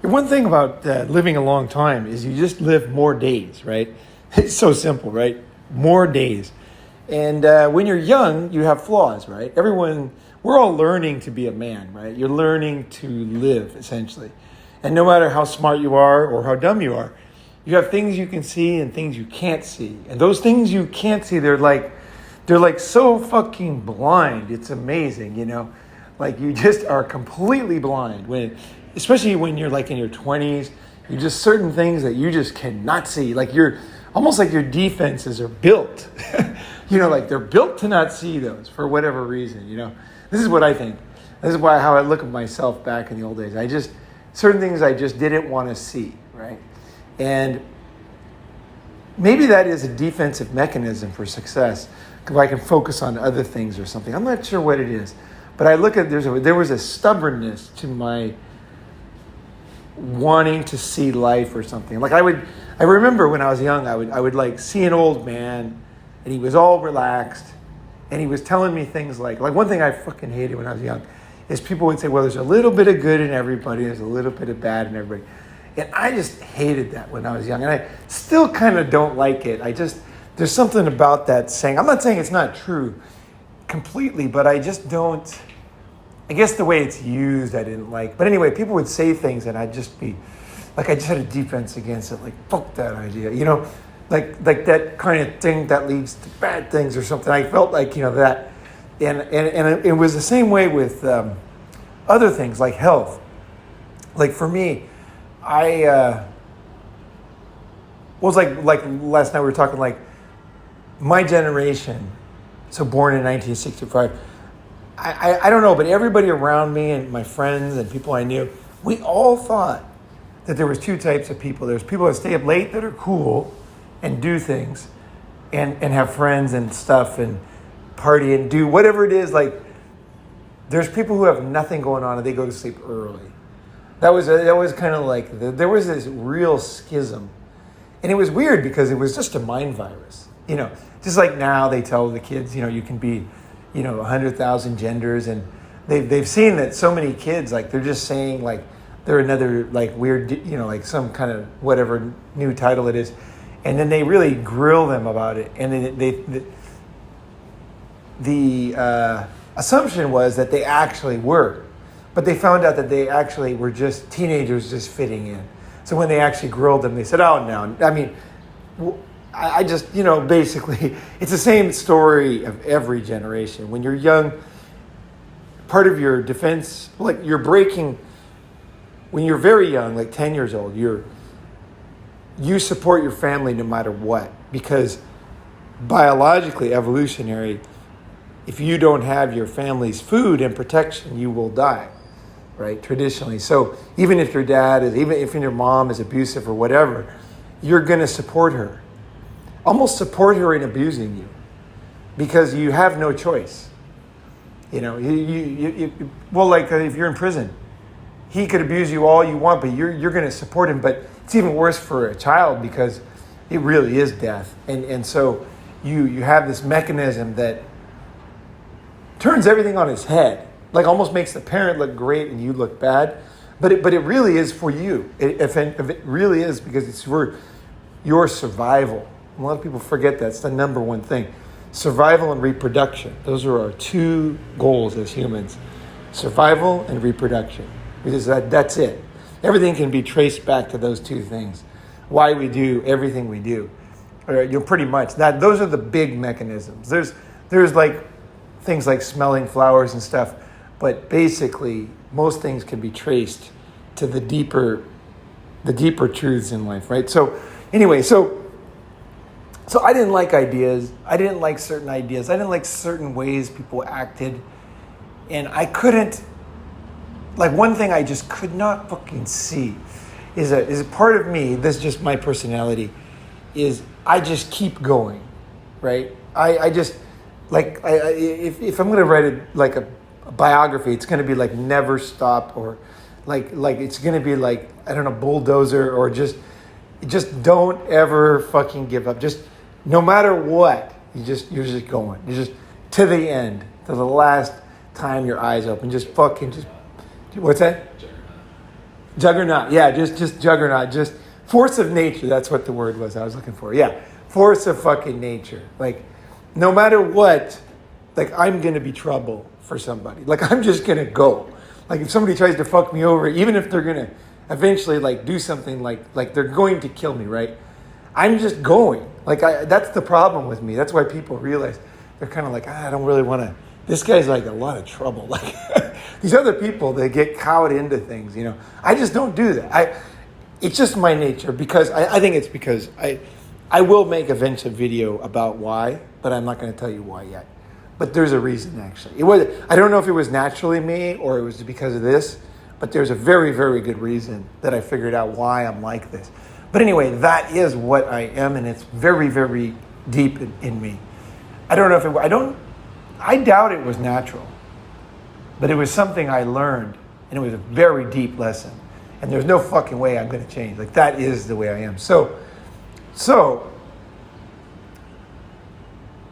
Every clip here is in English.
One thing about living a long time is you just live more days, right? It's so simple, right? More days. And when you're young, you have flaws, right? We're all learning to be a man, right? You're learning to live, essentially. And no matter how smart you are or how dumb you are, you have things you can see and things you can't see. And those things you can't see, they're like so fucking blind. It's amazing, you know? Like you just are completely blind especially when you're like in your 20s. You just certain things that you just cannot see. Like you're almost like your defenses are built. You know, like they're built to not see those for whatever reason, you know? This is what I think. This is how I look at myself back in the old days. Certain things I just didn't want to see, right? And maybe that is a defensive mechanism for success, because I can focus on other things or something. I'm not sure what it is, but I look at there was a stubbornness to my wanting to see life or something. Like I remember when I was young, I would like see an old man, and he was all relaxed, and he was telling me things like one thing I fucking hated when I was young is people would say, well, there's a little bit of good in everybody, there's a little bit of bad in everybody. And I just hated that when I was young. And I still kind of don't like it. There's something about that saying. I'm not saying it's not true completely, but I just don't, I guess the way it's used, I didn't like. But anyway, people would say things and I'd just be, like I just had a defense against it. Like, fuck that idea. You know, like that kind of thing that leads to bad things or something. I felt like, you know, that. And it was the same way with other things like health. Like for me, I was like last night we were talking like my generation, so born in 1965. I don't know, but everybody around me and my friends and people I knew, we all thought that there was two types of people. There's people that stay up late that are cool and do things and have friends and stuff and party and do whatever it is. Like there's people who have nothing going on and they go to sleep early. That was kind of like, there was this real schism. And it was weird because it was just a mind virus. You know, just like now they tell the kids, you know, you can be, you know, 100,000 genders. And they've seen that so many kids, like they're just saying like they're another like weird, you know, like some kind of whatever new title it is. And then they really grill them about it. And then the assumption was that they actually were. But they found out that they actually were just teenagers just fitting in. So when they actually grilled them, they said, oh, no. I mean, I just, you know, basically, it's the same story of every generation. When you're young, part of your defense, like you're breaking, when you're very young, like 10 years old, you support your family no matter what. Because biologically, evolutionary, if you don't have your family's food and protection, you will die. Right, traditionally. So even if your dad is, even if your mom is abusive or whatever, you're going to support her. Almost support her in abusing you because you have no choice. You know, well, like if you're in prison, he could abuse you all you want, but you're going to support him. But it's even worse for a child because it really is death. And so you have this mechanism that turns everything on its head. Like almost makes the parent look great and you look bad, but it really is for you. If it really is, because it's for your survival. A lot of people forget that's the number one thing. Survival and reproduction. Those are our two goals as humans. Survival and reproduction. Because that's it. Everything can be traced back to those two things. Why we do everything we do. Or, you know, pretty much. Those are the big mechanisms. There's like things like smelling flowers and stuff. But basically, most things can be traced to the deeper truths in life, right? So anyway, so I didn't like ideas. I didn't like certain ideas. I didn't like certain ways people acted. And I couldn't, like one thing I just could not fucking see is a part of me, this is just my personality, is I just keep going, right? I just, like, if I'm going to write a biography, it's going to be like never stop, or like it's going to be like, I don't know, bulldozer, or just don't ever fucking give up. Just no matter what, you're just going. You're just to the end, to the last time your eyes open. Just fucking just, what's that? Juggernaut. Yeah, just juggernaut. Just force of nature. That's what the word was I was looking for. Yeah, force of fucking nature. Like, no matter what, like, I'm going to be trouble for somebody. Like, I'm just going to go. Like, if somebody tries to fuck me over, even if they're going to eventually, like, do something like they're going to kill me, right? I'm just going. Like, that's the problem with me. That's why people realize they're kind of like, I don't really want to. This guy's like a lot of trouble. Like, these other people, they get cowed into things, you know. I just don't do that. It's just my nature because I think it's because I will make eventually a video about why, but I'm not going to tell you why yet. But there's a reason, actually. I don't know if it was naturally me or it was because of this, but there's a very, very good reason that I figured out why I'm like this. But anyway, that is what I am, and it's very, very deep in me. I don't know if I doubt it was natural, but it was something I learned, and it was a very deep lesson. And there's no fucking way I'm going to change. Like, that is the way I am. So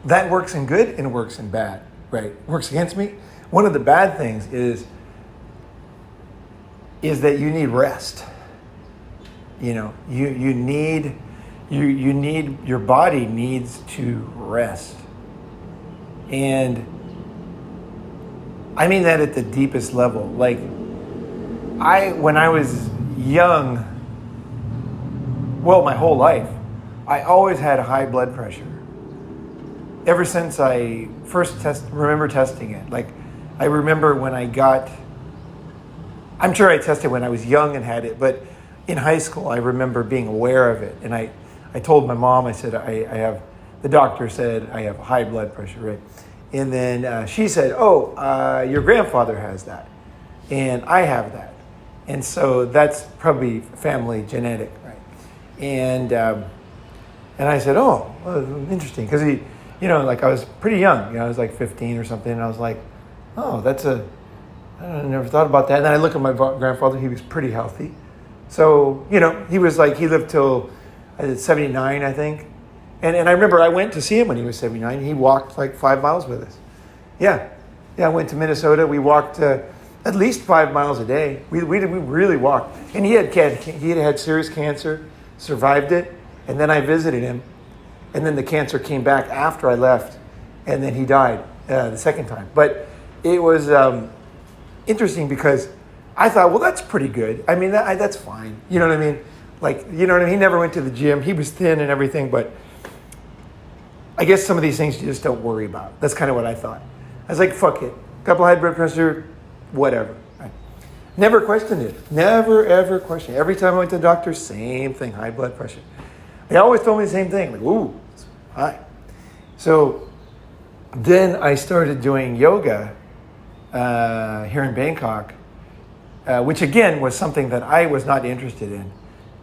that works in good and it works in bad, right? Works against me. One of the bad things is that you need rest. You know, you need your body needs to rest. And I mean that at the deepest level. Like, when I was young, well, my whole life, I always had high blood pressure. Ever since I first remember testing it. Like, I remember when I'm sure I tested when I was young and had it, but in high school, I remember being aware of it. And I told my mom, I said, the doctor said I have high blood pressure, right? And then she said, your grandfather has that. And I have that. And so that's probably family genetic, right? And I said, well, interesting. Because he, you know, like I was pretty young. You know, I was like 15 or something. And I was like, I never thought about that. And then I look at my grandfather. He was pretty healthy. So, you know, he lived till 79, I think. And I remember I went to see him when he was 79. He walked like 5 miles with us. Yeah, I went to Minnesota. We walked at least 5 miles a day. We really walked. And he had serious cancer, survived it. And then I visited him. And then the cancer came back after I left. And then he died the second time. But it was interesting because I thought, well, that's pretty good. I mean, that's fine. You know what I mean? Like, you know what I mean? He never went to the gym. He was thin and everything, but I guess some of these things you just don't worry about. That's kind of what I thought. I was like, fuck it. Couple high blood pressure, whatever. I never questioned it. Never, ever questioned it. Every time I went to the doctor, same thing, high blood pressure. They always told me the same thing. Like, ooh, it's high. So then I started doing yoga here in Bangkok, which again was something that I was not interested in.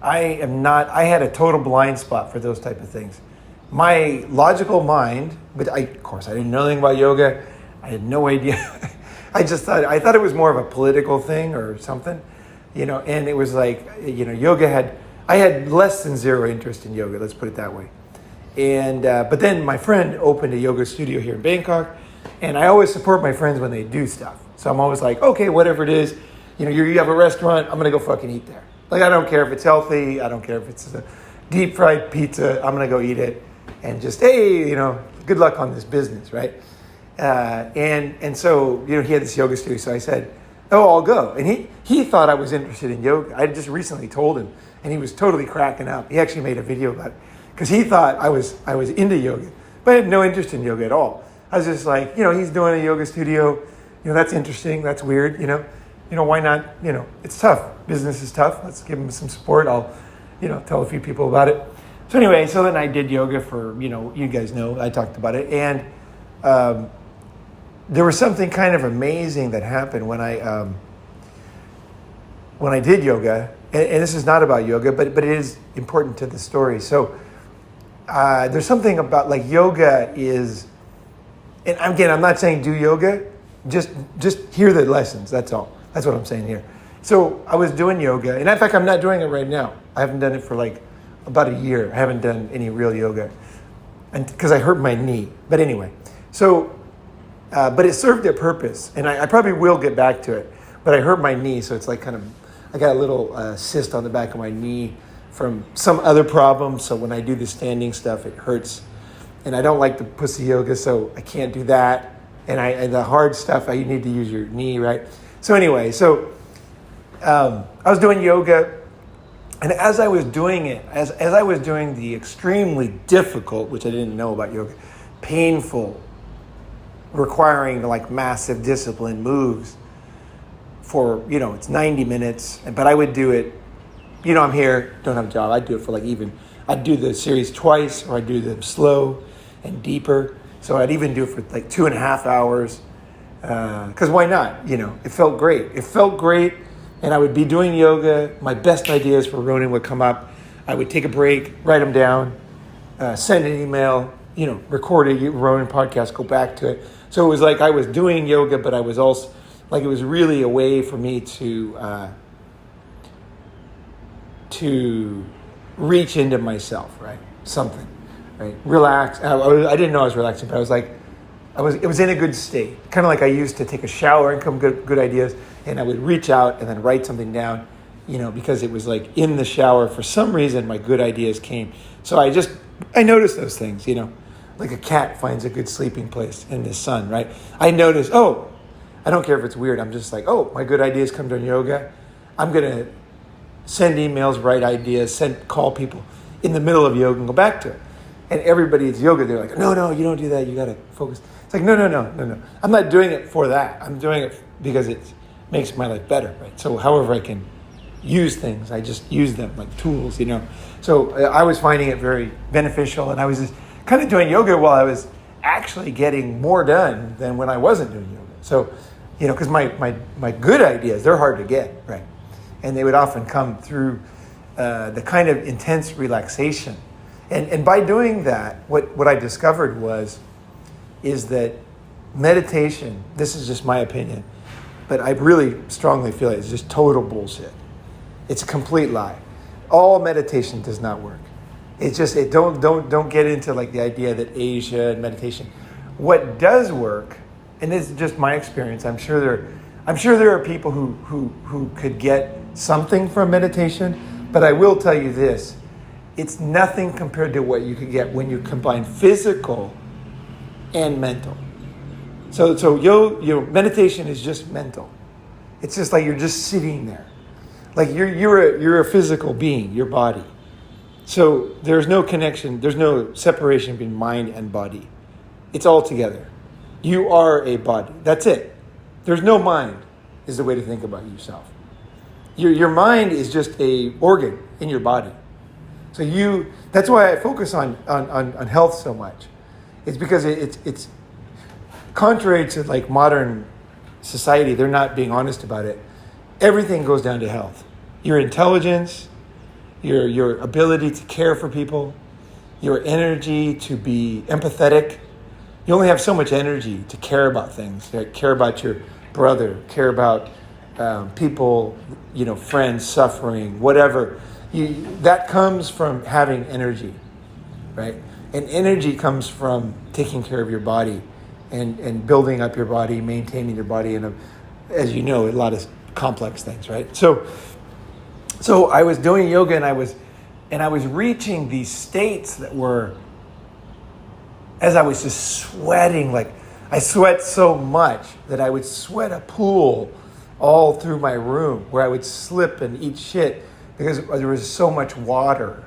I had a total blind spot for those type of things. My logical mind, but of course I didn't know anything about yoga. I had no idea. I thought it was more of a political thing or something, you know, and it was like, you know, I had less than zero interest in yoga, let's put it that way. And, but then my friend opened a yoga studio here in Bangkok, and I always support my friends when they do stuff. So I'm always like, okay, whatever it is, you know, you have a restaurant, I'm going to go fucking eat there. Like, I don't care if it's healthy. I don't care if it's a deep fried pizza. I'm going to go eat it and just, hey, you know, good luck on this business, right? And so, you know, he had this yoga studio. So I said, oh, I'll go. And he thought I was interested in yoga. I just recently told him, and he was totally cracking up. He actually made a video about it because he thought I was into yoga, but I had no interest in yoga at all. I was just like, you know, he's doing a yoga studio. You know, that's interesting. That's weird, you know. You know, why not? You know, it's tough. Business is tough. Let's give him some support. I'll, you know, tell a few people about it. So anyway, so then I did yoga for, you know, you guys know, I talked about it. And there was something kind of amazing that happened when I did yoga. And this is not about yoga, but it is important to the story. So there's something about, like, yoga is, and again, I'm not saying do yoga. Just hear the lessons. That's all. That's what I'm saying here. So I was doing yoga, and in fact, I'm not doing it right now. I haven't done it for like about a year. I haven't done any real yoga, and because I hurt my knee. But anyway, so but it served a purpose, and I probably will get back to it. But I hurt my knee, so it's like kind of I got a little cyst on the back of my knee from some other problem. So when I do the standing stuff, it hurts. And I don't like the pussy yoga, so I can't do that. And the hard stuff, you need to use your knee, right? So anyway, I was doing yoga. And as I was doing it, as I was doing the extremely difficult, which I didn't know about yoga, painful, requiring like massive discipline moves for, it's 90 minutes, but I would do it, I'm here, don't have a job, I'd do it for I'd do the series twice, or I'd do them slow and deeper. So I'd even do it for like 2.5 hours, because why not? It felt great. And I would be doing yoga. My best ideas for Ronin would come up. I would take a break, write them down, send an email, record a Ronin podcast, go back to it. So it was like I was doing yoga, but I was also, like, it was really a way for me to reach into myself, right? Something, right? Relax. I didn't know I was relaxing, but I was like, it was in a good state. Kind of like I used to take a shower and come good ideas. And I would reach out and then write something down, because it was like in the shower, for some reason, my good ideas came. So I noticed those things, like a cat finds a good sleeping place in the sun, right? I noticed, I don't care if it's weird. I'm just like, my good ideas come during yoga. I'm going to send emails, write ideas, call people in the middle of yoga and go back to it. And everybody it's yoga, they're like, no, you don't do that. You got to focus. It's like, no. I'm not doing it for that. I'm doing it because it makes my life better, right? So however I can use things, I just use them like tools, So I was finding it very beneficial, and I was just kind of doing yoga while I was actually getting more done than when I wasn't doing yoga. So, because my good ideas, they're hard to get, right? And they would often come through the kind of intense relaxation. And by doing that, what I discovered is that meditation, this is just my opinion, but I really strongly feel it's just total bullshit. It's a complete lie. All meditation does not work. It's just, don't get into like the idea that Asia and meditation. What does work, and this is just my experience, I'm sure there are people who could get something from meditation, but I will tell you this, it's nothing compared to what you could get when you combine physical and mental. So meditation is just mental. It's just like you're just sitting there, like you're a physical being, your body. So there's no connection, there's no separation between mind and body. It's all together. You are a body. That's it. There's no mind, is the way to think about yourself. Your mind is just a organ in your body. So that's why I focus on health so much. It's because it's contrary to like modern society, they're not being honest about it. Everything goes down to health. Your intelligence, your ability to care for people, your energy to be empathetic. You only have so much energy to care about things. Right? Care about your brother, care about people, friends suffering, whatever. That comes from having energy, right? And energy comes from taking care of your body and building up your body, maintaining your body, and as you know, a lot of complex things, right? So I was doing yoga and I was reaching these states that were, as I was just sweating, like I sweat so much that I would sweat a pool all through my room where I would slip and eat shit because there was so much water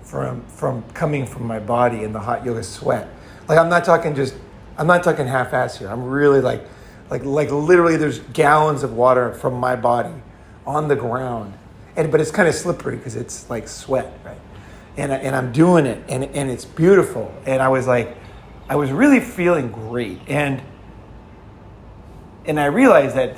from coming from my body in the hot yoga sweat. Like I'm not talking half-ass here. I'm really like literally there's gallons of water from my body on the ground. But it's kind of slippery because it's like sweat, right? And I'm doing it and it's beautiful. And I was really feeling great. And I realized that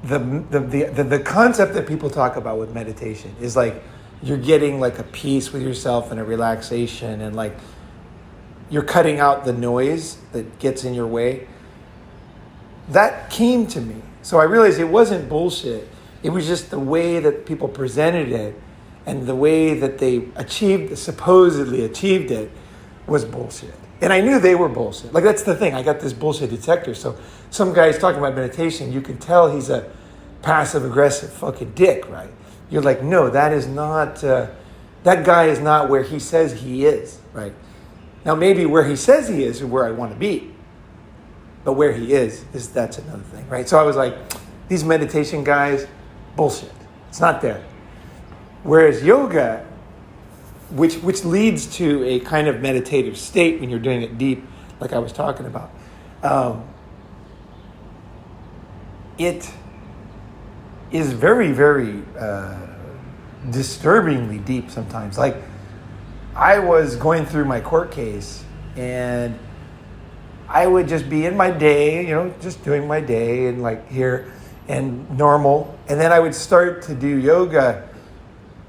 the concept that people talk about with meditation is like you're getting like a peace with yourself and a relaxation and like you're cutting out the noise that gets in your way. That came to me. So I realized it wasn't bullshit. It was just the way that people presented it and the way that they supposedly achieved it was bullshit. And I knew they were bullshit. Like, that's the thing. I got this bullshit detector. So some guy's talking about meditation. You can tell he's a passive-aggressive fucking dick, right? You're like, no, that is not, that guy is not where he says he is, right? Now, maybe where he says he is where I want to be. But where he is that's another thing, right? So I was like, these meditation guys, bullshit. It's not there. Whereas yoga, which leads to a kind of meditative state when you're doing it deep, like I was talking about, it is very, very disturbingly deep sometimes. Like, I was going through my court case, and I would just be in my day, just doing my day and like here and normal. And then I would start to do yoga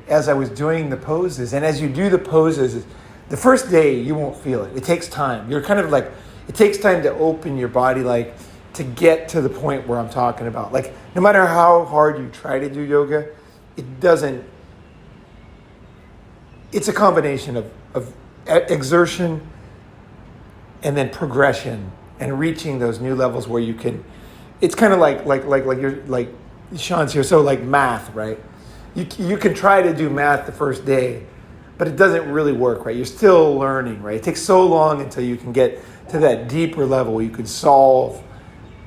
as I was doing the poses. And as you do the poses, the first day you won't feel it. It takes time. You're kind of like, it takes time to open your body, like to get to the point where I'm talking about. Like, no matter how hard you try to do yoga, it doesn't, it's a combination of exertion and then progression and reaching those new levels where you can, it's kind of like you're like Sean's here. So like math, right? You can try to do math the first day, but it doesn't really work, right? You're still learning, right? It takes so long until you can get to that deeper level where you can solve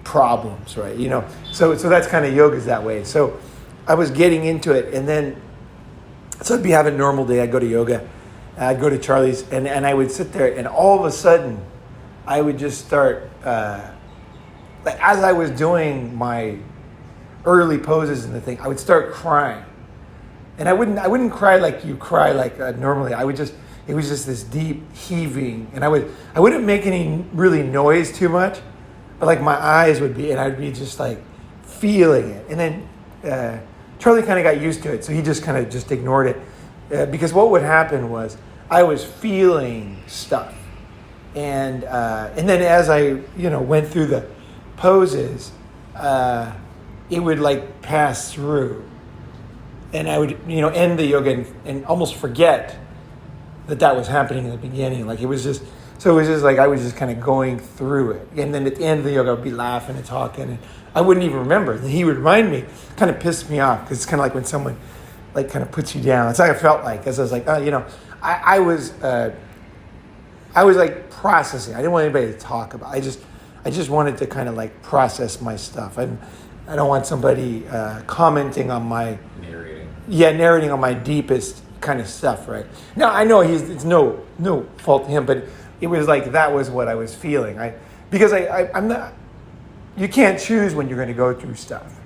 problems, right? So that's kind of yoga's that way. So I was getting into it, and then, so I'd be having a normal day. I'd go to yoga, I'd go to Charlie's, and I would sit there, and all of a sudden, I would just start, like as I was doing my early poses and the thing, I would start crying. And I wouldn't cry like you cry like normally. It was just this deep heaving, and I wouldn't make any really noise too much, but like my eyes would be, and I'd be just like feeling it. And then Charlie kind of got used to it, so he just kind of just ignored it, because what would happen was I was feeling stuff. And then as I went through the poses, it would like pass through, and I would end the yoga and almost forget that was happening in the beginning. Like it was just like I was just kind of going through it, and then at the end of the yoga I'd be laughing and talking, and I wouldn't even remember. And he would remind me, kind of pissed me off, because it's kind of like when someone like kind of puts you down. That's how I felt like, as I was like, I was like processing. I didn't want anybody to talk about it. I just wanted to kind of like process my stuff. I don't want somebody commenting on my narrating on my deepest kind of stuff, right? Now I know it's no fault to him, but it was like that was what I was feeling. Because I'm not. You can't choose when you're going to go through stuff.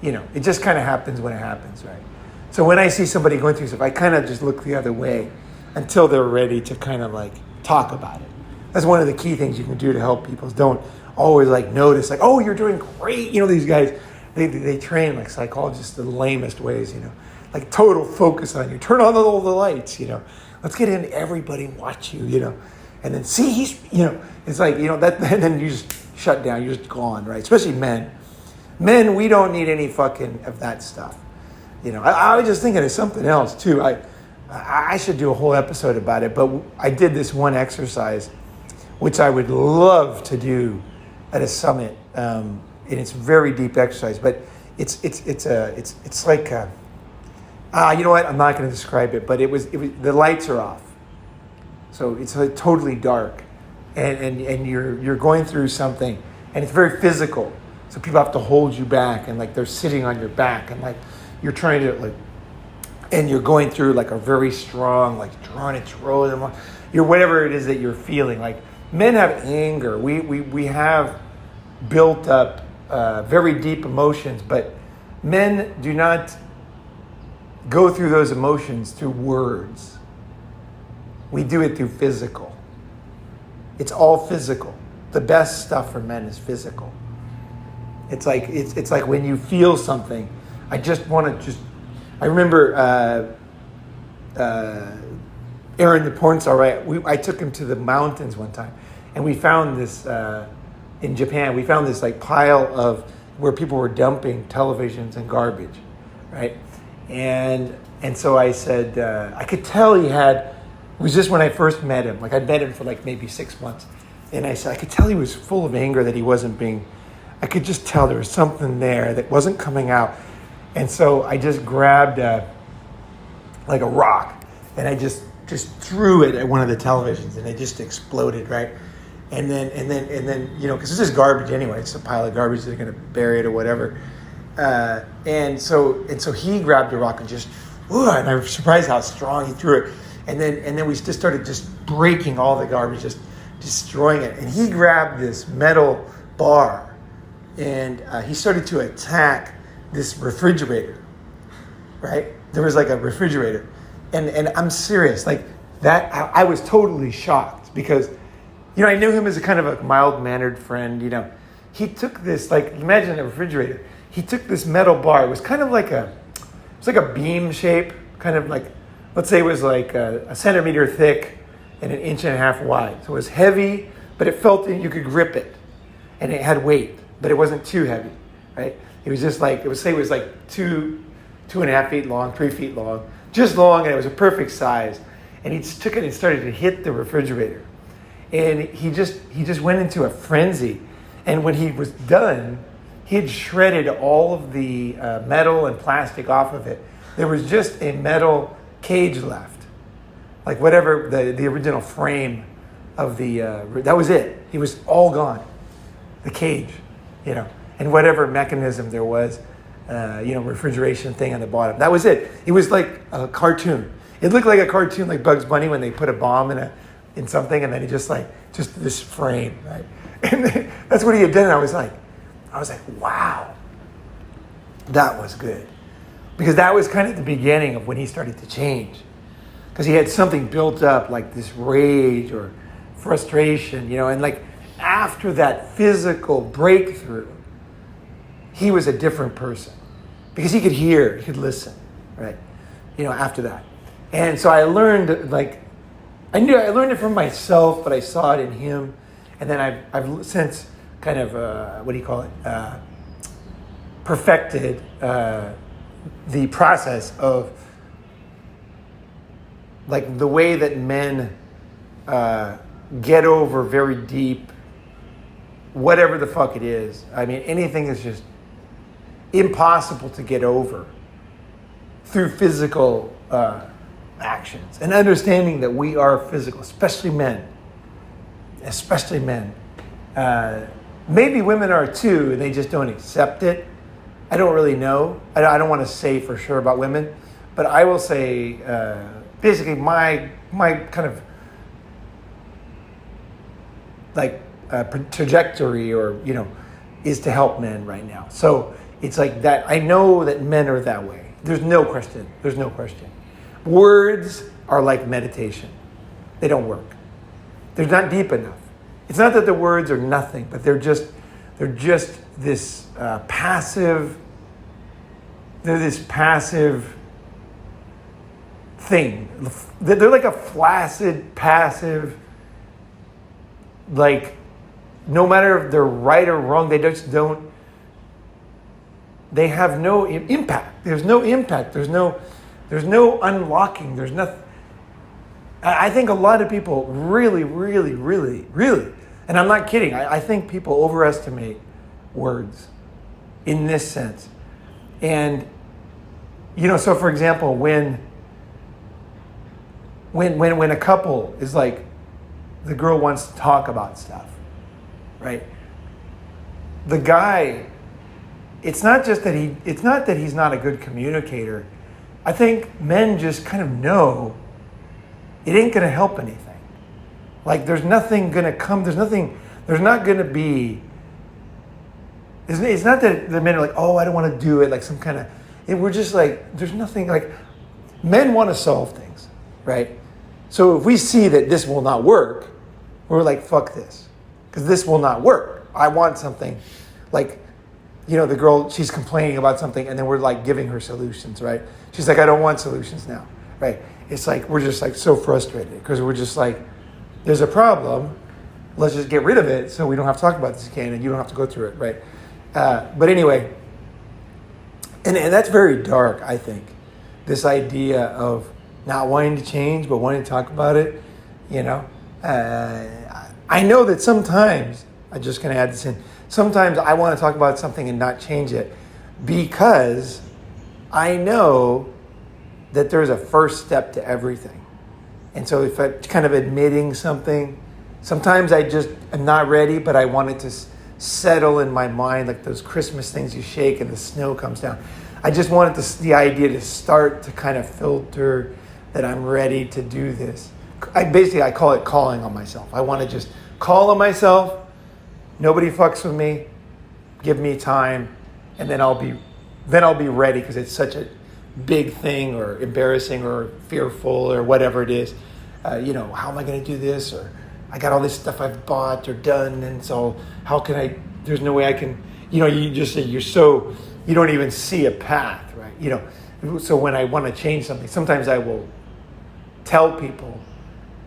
It just kind of happens when it happens, right? So when I see somebody going through stuff, I kind of just look the other way until they're ready to kind of like talk about it. That's one of the key things you can do to help people. Is don't always like notice like, oh, you're doing great. These guys, they train like psychologists the lamest ways, like total focus on you. Turn on all the lights, let's get in everybody watch you, and then see he's, it's like, that, and then you just shut down. You're just gone, right? Especially men. Men, we don't need any fucking of that stuff. I was just thinking of something else too. I should do a whole episode about it, but I did this one exercise, which I would love to do at a summit, and it's a very deep exercise. But it's like, you know what? I'm not going to describe it, but it was the lights are off, so it's like totally dark, and you're going through something, and it's very physical. So people have to hold you back, and like they're sitting on your back, and like you're trying to like. And you're going through like a very strong, like drawing its road. You're whatever it is that you're feeling. Like men have anger. We have built up very deep emotions, but men do not go through those emotions through words. We do it through physical. It's all physical. The best stuff for men is physical. It's like when you feel something. I remember Aaron the porn star, right? I took him to the mountains one time, and we found this in Japan. We found this like pile of where people were dumping televisions and garbage, right? And so I said, I could tell he had It was just when I first met him. Like I'd met him for like maybe 6 months. And I said, I could tell he was full of anger that he wasn't being, I could just tell there was something there that wasn't coming out. And so I just grabbed like a rock and I just threw it at one of the televisions and it just exploded, right? And then, you know, because it's just garbage anyway. It's a pile of garbage. They're going to bury it or whatever. And so he grabbed a rock and just, and I was surprised how strong he threw it. And then we just started just breaking all the garbage, just destroying it. And he grabbed this metal bar and he started to attack this refrigerator, right? There was like a refrigerator. And I'm serious, like that, I was totally shocked because, you know, I knew him as a kind of a mild-mannered friend, you know. He took this, like, imagine a refrigerator. He took this metal bar. It was kind of like it was like a beam shape, kind of like, let's say it was like a centimeter thick and 1.5 inches wide. So it was heavy, but it felt you could grip it. And it had weight, but it wasn't too heavy, right? It was just like, it was like 2.5 feet long, 3 feet long, just long, and it was a perfect size. And he just took it and started to hit the refrigerator. And he just went into a frenzy. And when he was done, he had shredded all of the metal and plastic off of it. There was just a metal cage left, like whatever the original frame of the, that was it. He was all gone, the cage, you know, and whatever mechanism there was, you know, refrigeration thing on the bottom. That was it. It was like a cartoon. It looked like a cartoon, like Bugs Bunny when they put a bomb in something, and then he just this frame, right? And then, that's what he had done. And I was like, wow, that was good. Because that was kind of the beginning of when he started to change. Because he had something built up, like this rage or frustration, you know, and like after that physical breakthrough, he was a different person. Because he could hear, he could listen, right? You know, after that. And so I learned, like, I learned it from myself, but I saw it in him. And then I've since kind of, perfected the process of, like, the way that men get over very deep, whatever the fuck it is. I mean, anything is just impossible to get over through physical actions and understanding that we are physical, especially men. Maybe women are too, and they just don't accept it. I don't really know. I don't want to say for sure about women, but I will say basically my kind of like trajectory, or you know, is to help men right now. So it's like that. I know that men are that way. There's no question. Words are like meditation. They don't work. They're not deep enough. It's not that the words are nothing, but they're just this passive. They're this passive thing. They're like a flaccid, passive. Like, no matter if they're right or wrong, they just don't. They have no impact. There's no impact. There's no unlocking. There's nothing. I think a lot of people really, and I'm not kidding, I think people overestimate words in this sense. And, you know, so for example, when a couple is like, the girl wants to talk about stuff, right? The guy, it's not that he's not a good communicator. I think men just kind of know it ain't going to help anything. Like, there's nothing going to come. It's not that the men are like, oh, I don't want to do it. Like some kind of, we're just like, there's nothing, like, men want to solve things, right? So if we see that this will not work, we're like, fuck this, because this will not work. I want something. Like, you know, the girl, she's complaining about something, and then we're like giving her solutions, right? She's like, I don't want solutions now, right? It's like, we're just like so frustrated because we're just like, there's a problem. Let's just get rid of it so we don't have to talk about this again and you don't have to go through it, right? But anyway, and that's very dark, I think. This idea of not wanting to change, but wanting to talk about it, you know. I know that sometimes, I'm just going to add this in, sometimes I want to talk about something and not change it because I know that there's a first step to everything. And so if I'm kind of admitting something, sometimes I just am not ready, but I want it to settle in my mind like those Christmas things you shake and the snow comes down. I just wanted the idea to start to kind of filter that I'm ready to do this. I call it calling on myself. I want to just call on myself. Nobody fucks with me. Give me time, and then I'll be ready because it's such a big thing or embarrassing or fearful or whatever it is. How am I going to do this? Or I got all this stuff I've bought or done, and so how can I? There's no way I can. You just say you don't even see a path, right? So when I want to change something, sometimes I will tell people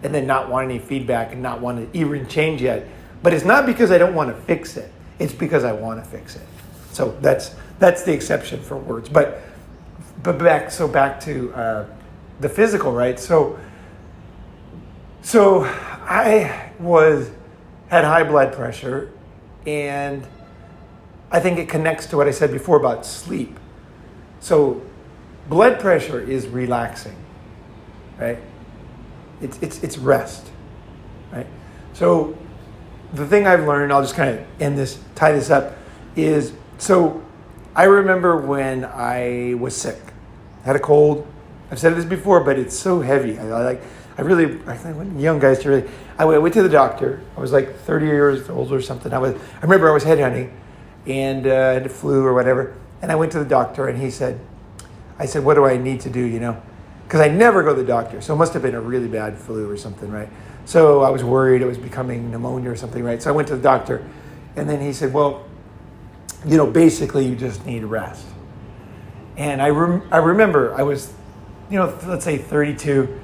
and then not want any feedback and not want to even change yet. But it's not because I don't want to fix it. It's because I want to fix it. So that's the exception for words. But back to the physical, right? So I had high blood pressure, and I think it connects to what I said before about sleep. So blood pressure is relaxing, right? It's rest, right? So the thing I've learned, I'll just kind of tie this up, is so I remember when I was sick, had a cold. I've said this before, but it's so heavy. I think young guys to really. I went to the doctor. I was like 30 years old or something. I remember I was headhunting, and I had the flu or whatever. And I went to the doctor, and I said, what do I need to do? Because I never go to the doctor, so it must have been a really bad flu or something, right? So I was worried it was becoming pneumonia or something, right? So I went to the doctor, and then he said, well, basically you just need rest. And I remember I was, let's say 32,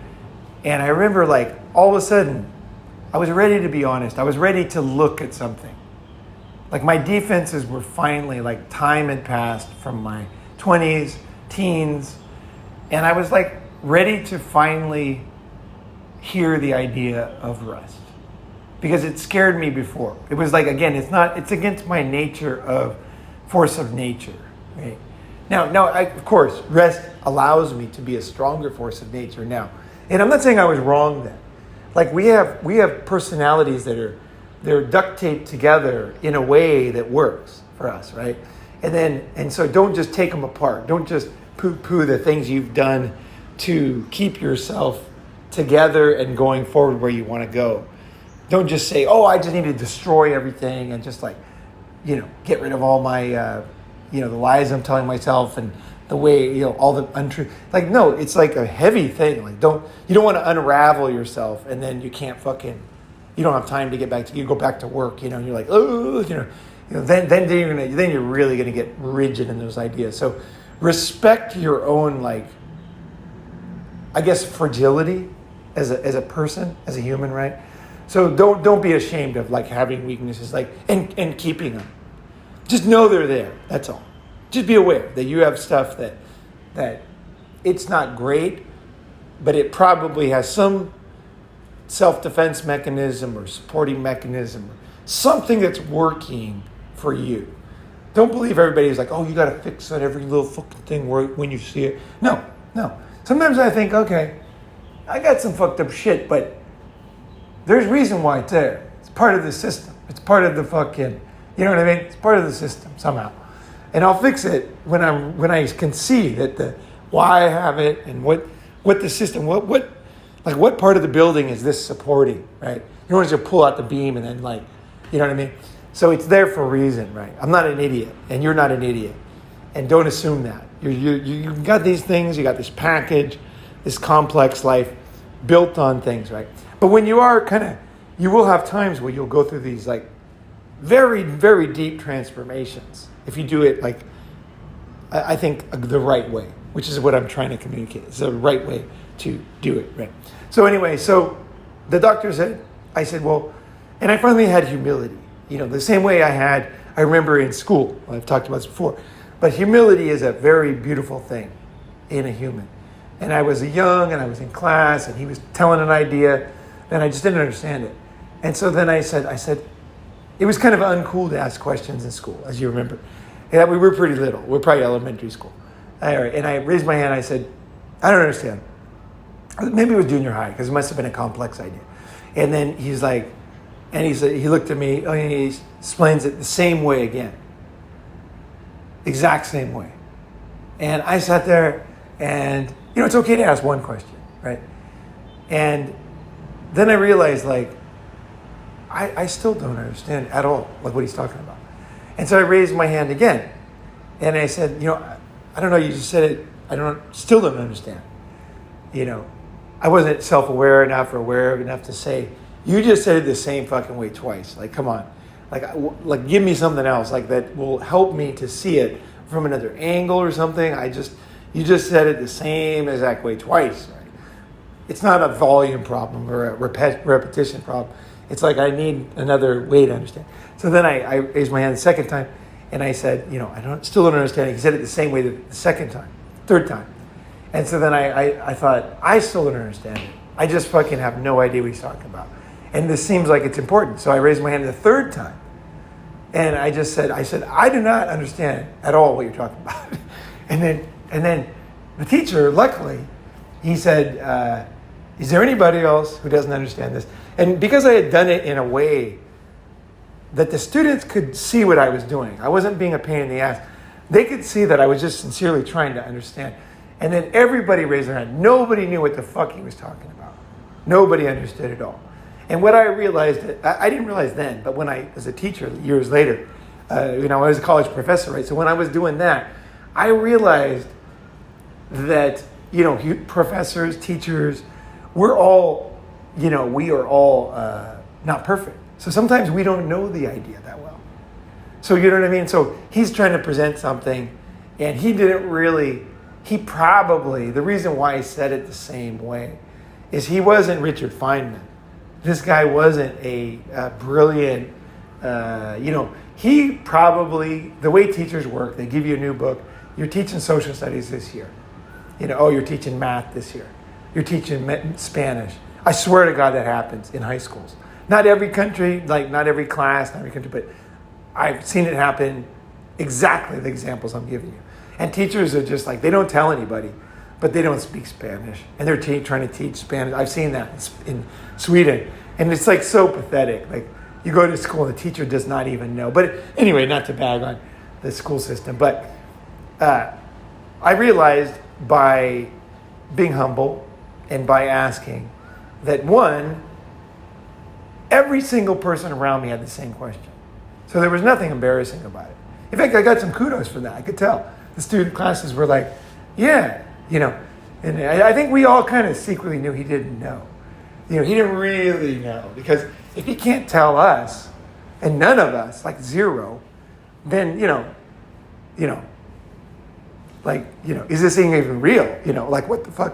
and I remember like all of a sudden I was ready to be honest. I was ready to look at something. Like my defenses were finally, like time had passed from my 20s, teens, and I was like ready to finally hear the idea of rest, because it scared me before. It was like, again, it's against my nature of force of nature, right? Now, of course, rest allows me to be a stronger force of nature now. And I'm not saying I was wrong then. Like we have personalities they're duct taped together in a way that works for us, right? And so don't just take them apart. Don't just poo-poo the things you've done to keep yourself together and going forward where you want to go. Don't just say, oh, I just need to destroy everything and just like, get rid of all my, the lies I'm telling myself and the way, all the untruth. Like, no, it's like a heavy thing. Like, you don't want to unravel yourself and then you can't you don't have time to get back to, you go back to work, and you're like, oh, then you're really going to get rigid in those ideas. So respect your own, like, I guess, fragility as a person, as a human, right? So don't be ashamed of like having weaknesses, like and keeping them. Just know they're there. That's all. Just be aware that you have stuff that it's not great, but it probably has some self-defense mechanism or supporting mechanism, or something that's working for you. Don't believe everybody's like, oh, you got to fix that every little fucking thing when you see it. No. Sometimes I think, okay, I got some fucked up shit, but there's reason why it's there. It's part of the system. It's part of the fucking, you know what I mean? It's part of the system somehow. And I'll fix it when I can see that why I have it and what the system, what part of the building is this supporting, right? You don't want to just pull out the beam and then like, you know what I mean? So it's there for a reason, right? I'm not an idiot, and you're not an idiot. And don't assume that. You got these things, you got this package, this complex life built on things, right? But when you are you will have times where you'll go through these like very, very deep transformations. If you do it like, I think the right way, which is what I'm trying to communicate. It's the right way to do it, right? So anyway, so the doctor said, I said, well, and I finally had humility. The same way I remember in school, I've talked about this before, but humility is a very beautiful thing in a human. And I was young and I was in class and he was telling an idea and I just didn't understand it. And so then I said, it was kind of uncool to ask questions in school, as you remember. And we were pretty little. We're probably elementary school. And I raised my hand. I said, I don't understand. Maybe it was junior high because it must have been a complex idea. And then he's like, and he said, he looked at me and he explains it the same way again. Exact same way. And I sat there and, it's okay to ask one question, right? And then I realized, I still don't understand at all, what he's talking about. And so I raised my hand again. And I said, I don't know, you just said it, still don't understand. I wasn't self-aware enough or aware enough to say, you just said it the same fucking way twice. Come on. Give me something else, that will help me to see it from another angle or something. You just said it the same exact way twice. Right? It's not a volume problem or a repetition problem. It's I need another way to understand. So then I raised my hand the second time and I said, still don't understand it. He said it the same way the second time, third time. And so then I thought, I still don't understand it. I just fucking have no idea what he's talking about. And this seems like it's important. So I raised my hand the third time. And I said, I do not understand at all what you're talking about. And then the teacher, luckily, he said, is there anybody else who doesn't understand this? And because I had done it in a way that the students could see what I was doing, I wasn't being a pain in the ass. They could see that I was just sincerely trying to understand. And then everybody raised their hand. Nobody knew what the fuck he was talking about. Nobody understood at all. And what I realized, I didn't realize then, but when I was a teacher years later, I was a college professor, right? So when I was doing that, I realized that, professors, teachers, we are all not perfect. So sometimes we don't know the idea that well. So you know what I mean? So he's trying to present something and the reason why he said it the same way is he wasn't Richard Feynman. This guy wasn't a brilliant, he probably, the way teachers work, they give you a new book. You're teaching social studies this year. You're teaching math this year. You're teaching Spanish. I swear to God that happens in high schools. Not every country, not every class, not every country, but I've seen it happen exactly the examples I'm giving you. And teachers are just they don't tell anybody, but they don't speak Spanish. And they're trying to teach Spanish. I've seen that in Sweden. And it's so pathetic. You go to school and the teacher does not even know. But anyway, not to bag on the school system. But I realized by being humble and by asking that every single person around me had the same question. So there was nothing embarrassing about it. In fact, I got some kudos for that. I could tell. The student classes were yeah, and I think we all kind of secretly knew he didn't know. He didn't really know, because if he can't tell us, and none of us, zero, then, is this thing even real? What the fuck?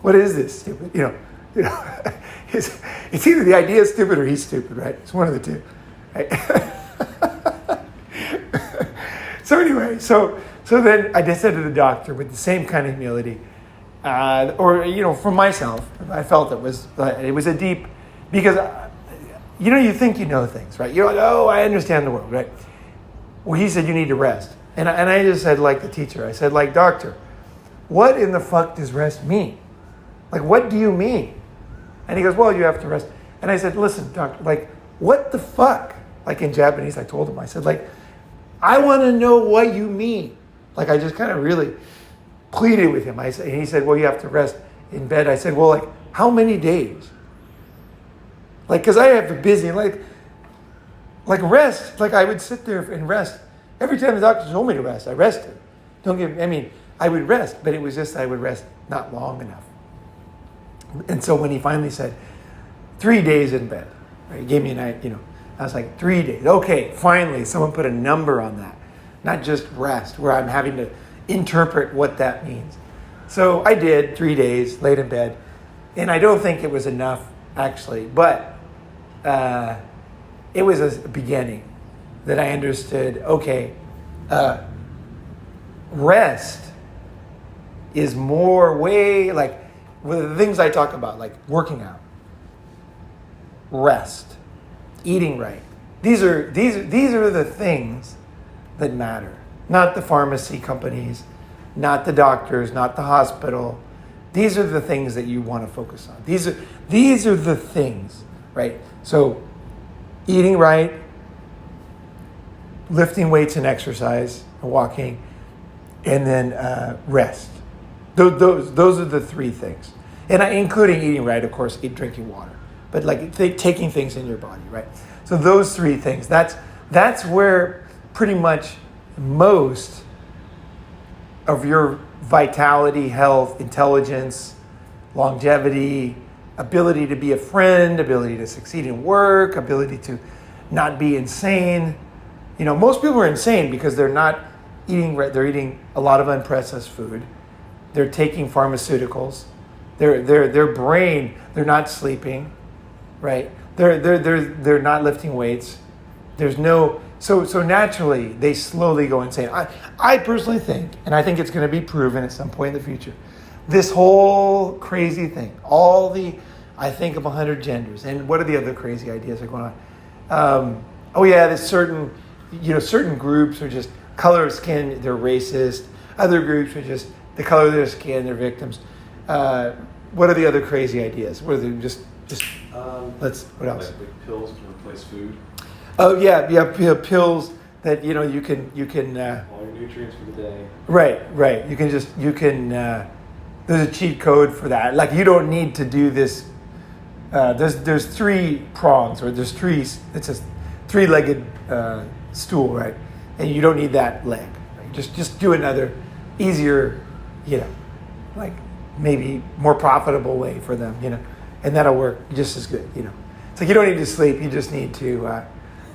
What is this stupid? It's either the idea is stupid or he's stupid, right? It's one of the two. Right? So anyway, so then I just said to the doctor with the same kind of humility, for myself, I felt it was a deep, because, you think you know things, right? You're oh, I understand the world, right? Well, he said, you need to rest. And I just said, the teacher, I said, doctor, what in the fuck does rest mean? What do you mean? And he goes, well, you have to rest. And I said, listen, doctor, what the fuck? In Japanese, I told him, I said, I want to know what you mean. I just kind of really pleaded with him. And he said, well, you have to rest in bed. I said, well, how many days? Because I have a busy, rest. I would sit there and rest. Every time the doctor told me to rest, I rested. I would rest, but it was just I would rest not long enough. And so when he finally said, 3 days in bed, right, he gave me a night, I was 3 days. Okay, finally, someone put a number on that. Not just rest, where I'm having to interpret what that means. So I did 3 days, laid in bed, and I don't think it was enough, actually, but it was a beginning that I understood, okay, rest is more way like with the things I talk about, like working out, rest, eating right. These are the things that matter. Not the pharmacy companies, not the doctors, not the hospital. These are the things that you want to focus on. These are the things, right? So eating right, lifting weights and exercise, and walking, and then rest. Those are the three things. And including eating right, of course, drinking water. But like taking things in your body, right? So those three things, that's where pretty much most of your vitality, health, intelligence, longevity, ability to be a friend, ability to succeed in work, ability to not be insane. You know, most people are insane because they're not eating right. They're eating a lot of unprocessed food. They're taking pharmaceuticals. Their brain, they're not sleeping, right? They're not lifting weights. There's no so naturally they slowly go insane. I personally think, and I think it's going to be proven at some point in the future, this whole crazy thing, I think of 100 genders, and what are the other crazy ideas that are going on? There's certain groups are just color of skin, they're racist. Other groups are just the color of their skin, they're victims. What are the other crazy ideas? What are they what else? Like pills to replace food. Oh yeah, pills that you can All your nutrients for the day. Right. There's a cheat code for that. Like you don't need to do this. There's three prongs, or there's three. It's a three-legged stool, right? And you don't need that leg. Right? Just do another easier, like maybe more profitable way for them, and that'll work just as good, It's like you don't need to sleep. You just need to,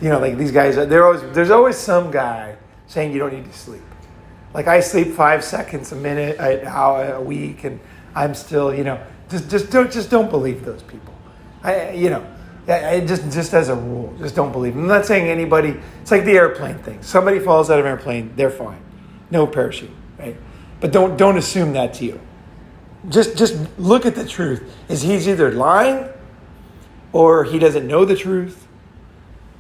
like these guys. There's always some guy saying you don't need to sleep. Like I sleep 5 seconds a minute, an hour a week, and I'm still, just don't believe those people. Just as a rule, just don't believe them. I'm not saying anybody. It's like the airplane thing. Somebody falls out of an airplane, they're fine, no parachute, right? But don't assume that's you. Just look at the truth. He's either lying, or he doesn't know the truth,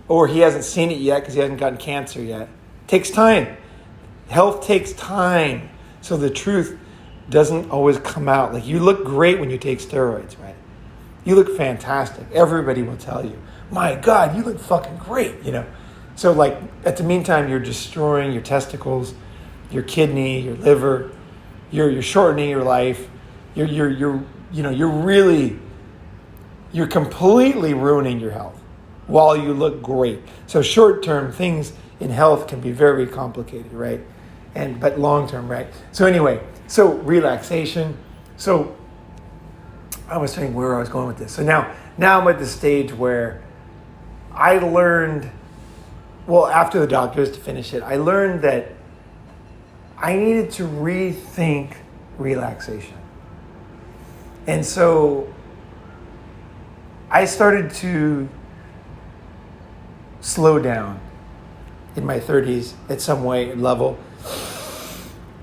or he hasn't seen it yet because he hasn't gotten cancer yet. It takes time. Health takes time. So the truth doesn't always come out. Like you look great when you take steroids, right? You look fantastic. Everybody will tell you, my God, you look fucking great, So like at the meantime, you're destroying your testicles, your kidney, your liver, you're shortening your life. You're completely ruining your health while you look great. So short-term things in health can be very complicated, right? But long-term, right? So anyway, relaxation. So I was saying where I was going with this. So now I'm at the stage where I learned, after the doctors to finish it, I learned that I needed to rethink relaxation. And so I started to slow down in my 30s at some level,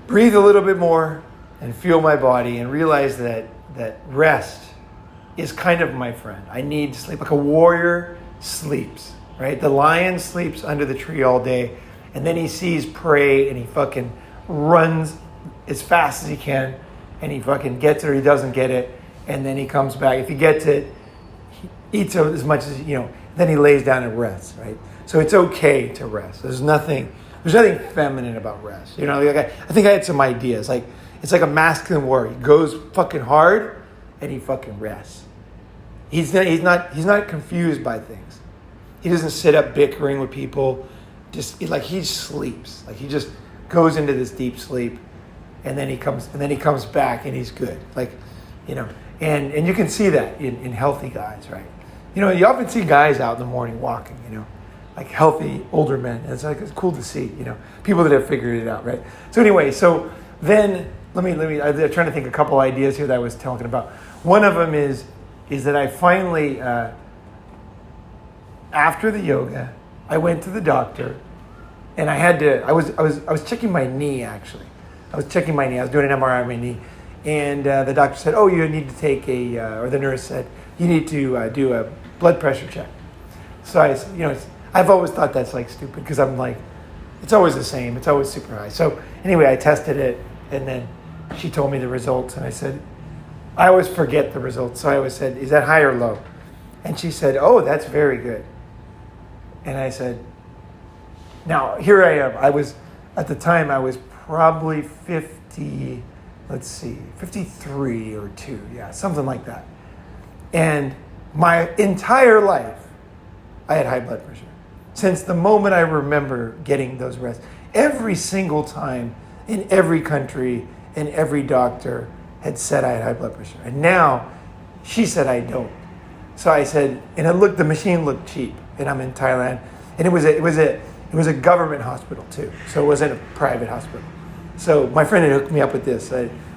breathe a little bit more and feel my body and realize that rest is kind of my friend. I need to sleep. Like a warrior sleeps, right? The lion sleeps under the tree all day, and then he sees prey and he fucking runs as fast as he can, and he fucking gets it or he doesn't get it, and then he comes back. If he gets it, he eats as much as, then he lays down and rests, right? So it's okay to rest. There's nothing feminine about rest. I think I had some ideas. Like it's like a masculine warrior. He goes fucking hard and he fucking rests. He's not confused by things. He doesn't sit up bickering with people. He sleeps. Like he just goes into this deep sleep, and then he comes back and he's good. And you can see that in healthy guys, right? You often see guys out in the morning walking, like healthy older men. And it's cool to see, people that have figured it out, right? So anyway, then I'm trying to think a couple ideas here that I was talking about. One of them is that I finally, after the yoga, I went to the doctor, and I was checking my knee actually. I was checking my knee. I was doing an MRI on my knee. And the doctor said, oh, you need to take or the nurse said, you need to do a blood pressure check. So I've always thought that's like stupid because I'm like, it's always the same. It's always super high. So anyway, I tested it and then she told me the results and I said, I always forget the results. So I always said, is that high or low? And she said, oh, that's very good. And I said, now here I am. At the time I was probably 53 or 2. Yeah, something like that. And my entire life, I had high blood pressure. Since the moment I remember getting those rests. Every single time in every country and every doctor had said I had high blood pressure. And now she said I don't. So I said, and the machine looked cheap. And I'm in Thailand. And it was a government hospital too. So it wasn't a private hospital. So my friend had hooked me up with this,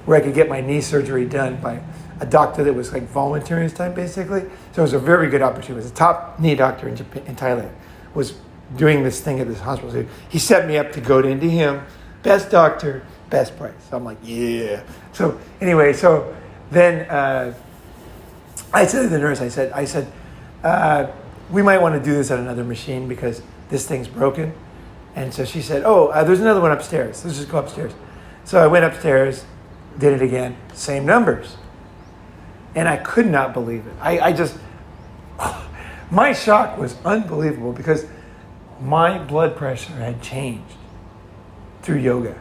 where I could get my knee surgery done by a doctor that was like volunteering his time, basically. So it was a very good opportunity. It was a top knee doctor in Thailand, was doing this thing at this hospital. So he set me up to go into him, best doctor, best price. So I'm like, yeah. So anyway, so then I said to the nurse, I said, we might want to do this at another machine because this thing's broken. And so she said, there's another one upstairs. Let's just go upstairs. So I went upstairs, did it again, same numbers. And I could not believe it. My shock was unbelievable because my blood pressure had changed through yoga.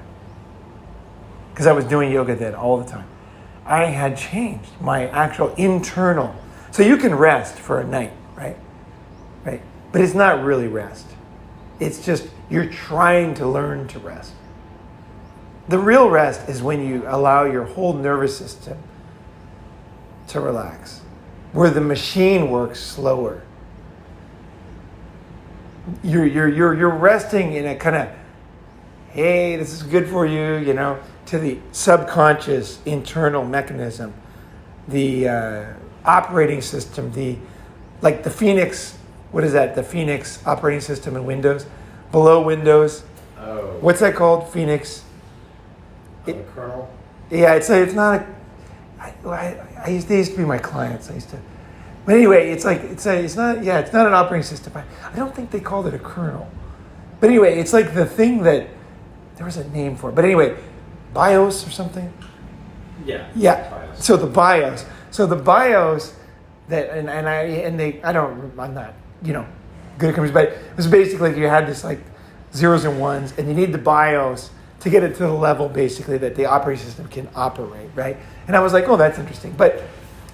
Because I was doing yoga then all the time. I had changed my actual internal. So you can rest for a night, right? Right? But it's not really rest. It's just you're trying to learn to rest. The real rest is when you allow your whole nervous system to relax, where the machine works slower. You're resting in a kind of, hey, this is good for you, to the subconscious internal mechanism, the operating system, the Phoenix. What is that? The Phoenix operating system in Windows, below Windows. Oh. What's that called? Phoenix. The kernel. Yeah, it's not a. They used to be my clients. But anyway, it's not an operating system. I don't think they called it a kernel. But anyway, it's like the thing that there was a name for it. But anyway, BIOS or something. Yeah. Yeah. BIOS. So the BIOS. That I'm not good at computers, but it was basically you had this like zeros and ones, and you need the BIOS to get it to the level basically that the operating system can operate, right? And I was like, oh, that's interesting. But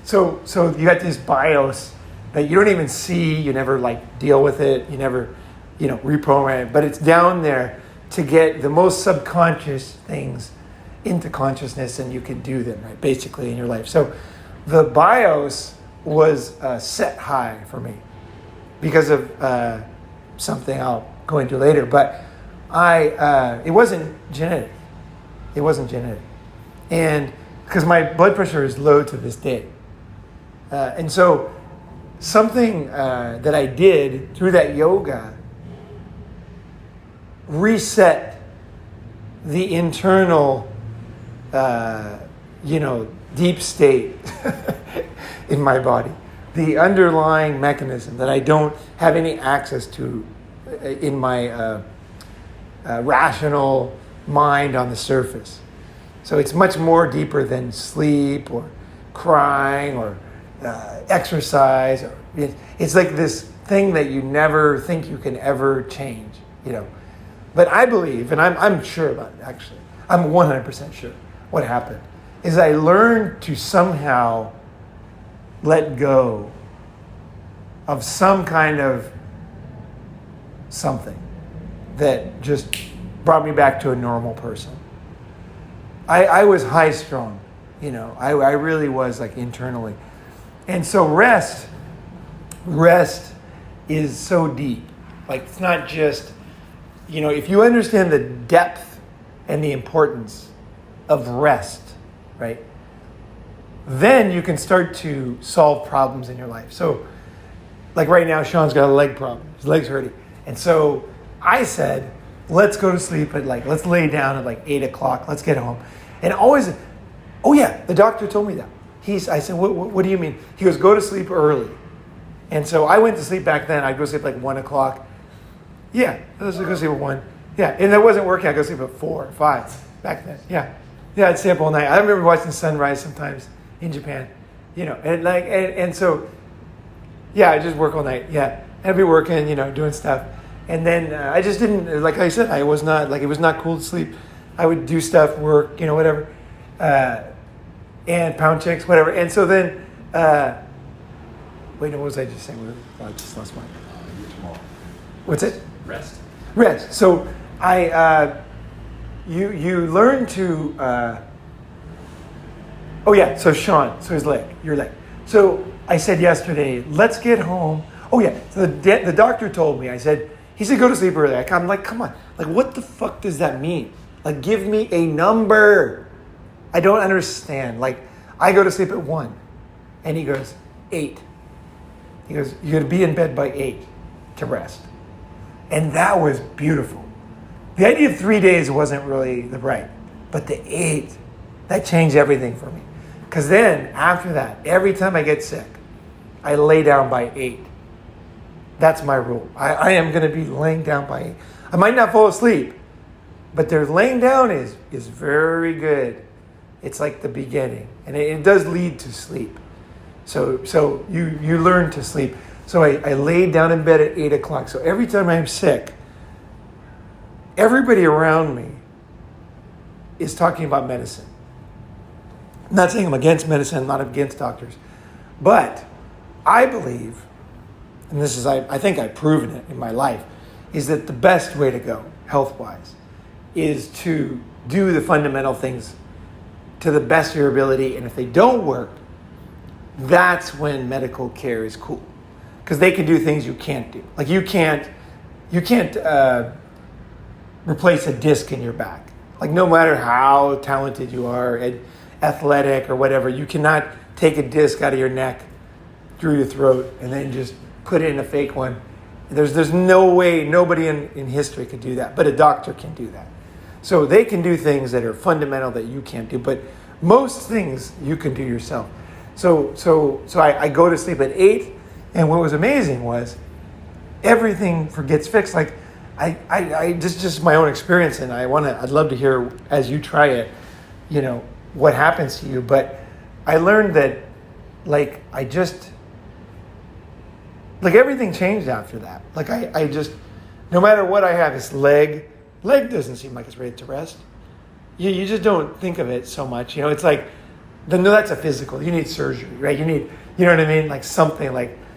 so you got this BIOS that you don't even see, you never like deal with it, you never, reprogram it, but it's down there to get the most subconscious things into consciousness, and you can do them, right, basically in your life. So the BIOS was set high for me because of something I'll go into later, but it wasn't genetic. It wasn't genetic. And because my blood pressure is low to this day. And so something that I did through that yoga reset the internal, deep state in my body. The underlying mechanism that I don't have any access to in my rational mind on the surface. So it's much more deeper than sleep or crying or exercise. It's like this thing that you never think you can ever change, But I believe, and I'm sure about it actually, I'm 100% sure what happened, is I learned to somehow let go of some kind of something that just brought me back to a normal person. I was high strung, I really was like internally. And so rest is so deep. Like it's not just, if you understand the depth and the importance of rest, right? Then you can start to solve problems in your life. So like right now, Sean's got a leg problem. His leg's hurting. And so I said, let's go to sleep at let's lay down at 8 o'clock. Let's get home. And always, oh yeah, the doctor told me that. I said, what do you mean? He goes, go to sleep early. And so I went to sleep back then. I'd go to sleep 1 o'clock. Yeah, let's go to sleep at 1. Yeah, and that wasn't working. I'd go to sleep at 4 or 5 back then. Yeah. Yeah, I'd stay up all night. I remember watching sunrise sometimes in Japan, and so, yeah, I just work all night. Yeah, I'd be working, doing stuff, and then I just didn't, like I said, I was not it was not cool to sleep. I would do stuff, work, whatever, and pound chicks, whatever. And so then, wait, what was I just saying? I just lost mine. Tomorrow. What's it? Rest. So you learn to. So Sean, so his leg, your leg. So I said yesterday, let's get home. Oh yeah, so the doctor told me. He said go to sleep early. I'm like, come on, what the fuck does that mean? Give me a number. I don't understand. I go to sleep at 1, and he goes 8. He goes, you're gonna be in bed by 8 to rest, and that was beautiful. The idea of 3 days wasn't really the right, but the 8, that changed everything for me. Because then, after that, every time I get sick, I lay down by 8. That's my rule. I am going to be laying down by 8. I might not fall asleep, but their laying down is very good. It's like the beginning, and it does lead to sleep. So you learn to sleep. So I laid down in bed at 8 o'clock. So every time I'm sick, everybody around me is talking about medicine. I'm not saying I'm against medicine, I'm not against doctors. But I believe, and this is, I think I've proven it in my life, is that the best way to go, health-wise, is to do the fundamental things to the best of your ability. And if they don't work, that's when medical care is cool. Because they can do things you can't do. You can't replace a disc in your back. No matter how talented you are, athletic or whatever, you cannot take a disc out of your neck through your throat and then just put it in a fake one. There's no way, nobody in history could do that, but a doctor can do that. So they can do things that are fundamental that you can't do, but most things you can do yourself. So I go to sleep at 8, and what was amazing was everything gets fixed. I just my own experience, and I'd love to hear as you try it, what happens to you. But I learned that, everything changed after that. I just, no matter what I have, this leg doesn't seem like it's ready to rest. You just don't think of it so much. It's that's a physical. You need surgery, right? You need, you know what I mean? Something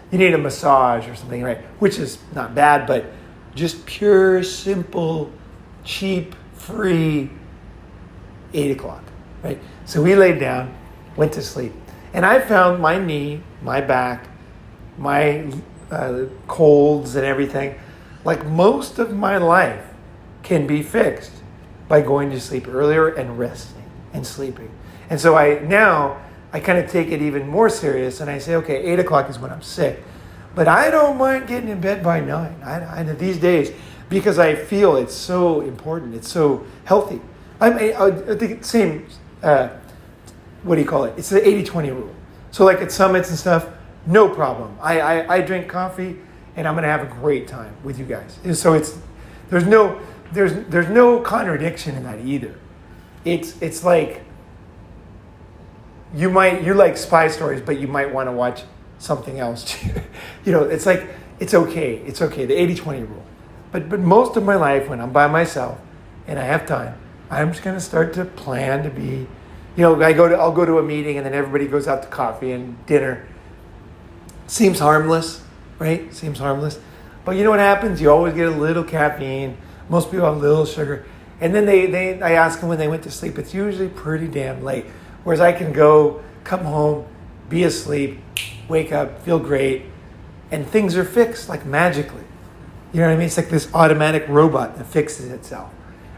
you need a massage or something, right? Which is not bad, but just pure, simple, cheap, free, 8 o'clock, right? So we laid down, went to sleep. And I found my knee, my back, my colds and everything, most of my life can be fixed by going to sleep earlier and resting and sleeping. And so I kind of take it even more serious, and I say, okay, 8 o'clock is when I'm sick. But I don't mind getting in bed by 9 I these days, because I feel it's so important. It's so healthy. I think it's the same, what do you call it? It's the 80-20 rule. So at summits and stuff, no problem. I drink coffee, and I'm going to have a great time with you guys. And so there's no contradiction in that either. It's like, you like spy stories, but you might want to watch something else too. It's it's okay. The 80-20 rule. But most of my life, when I'm by myself and I have time, I'm just going to start to plan to be, I'll go to a meeting, and then everybody goes out to coffee and dinner. Seems harmless, right? Seems harmless. But you know what happens? You always get a little caffeine. Most people have a little sugar. And then I ask them when they went to sleep. It's usually pretty damn late. Whereas I can come home, be asleep, wake up, feel great, and things are fixed magically. You know what I mean? It's like this automatic robot that fixes itself,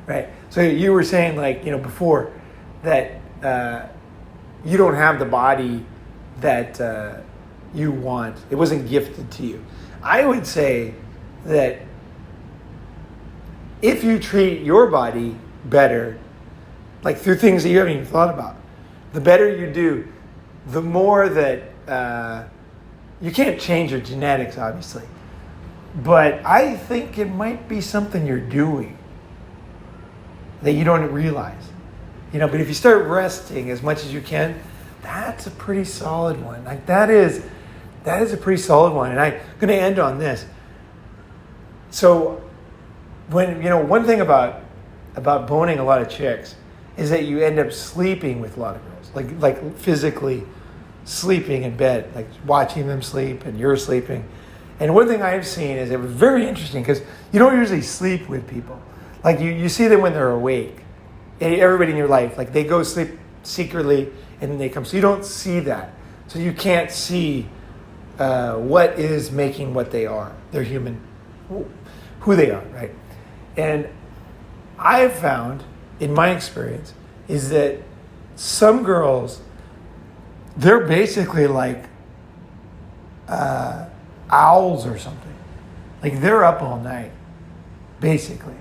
right? So you were saying before that you don't have the body that you want. It wasn't gifted to you. I would say that if you treat your body better, like through things that you haven't even thought about, the better you do, the more that you can't change your genetics, obviously. But I think it might be something you're doing that you don't realize. But if you start resting as much as you can, that's a pretty solid one. Like that is a pretty solid one. And I'm going to end on this. So when, one thing about boning a lot of chicks is that you end up sleeping with a lot of girls, like physically sleeping in bed, like watching them sleep and you're sleeping. And one thing I've seen is it was very interesting because you don't usually sleep with people. Like you see them when they're awake. Everybody in your life, like they go sleep secretly and then they come. So you don't see that. So you can't see what is making what they are. They're human, who they are, right? And I've found, in my experience, is that some girls, they're basically like owls or something. Like they're up all night, basically,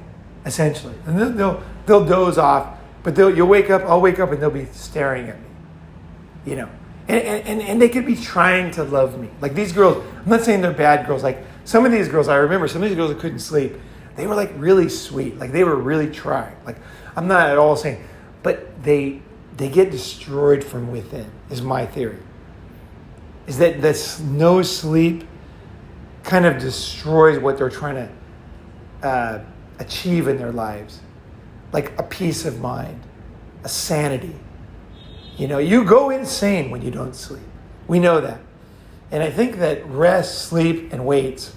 essentially. And then they'll doze off, but I'll wake up and they'll be staring at me, And they could be trying to love me. Like these girls, I'm not saying they're bad girls. Like some of these girls, I remember some of these girls that couldn't sleep, they were like really sweet. Like they were really trying. Like I'm not at all saying, but they get destroyed from within, is my theory. Is that this no sleep kind of destroys what they're trying to achieve in their lives. Like a peace of mind, a sanity. You go insane when you don't sleep. We know that. And I think that rest, sleep, and weights,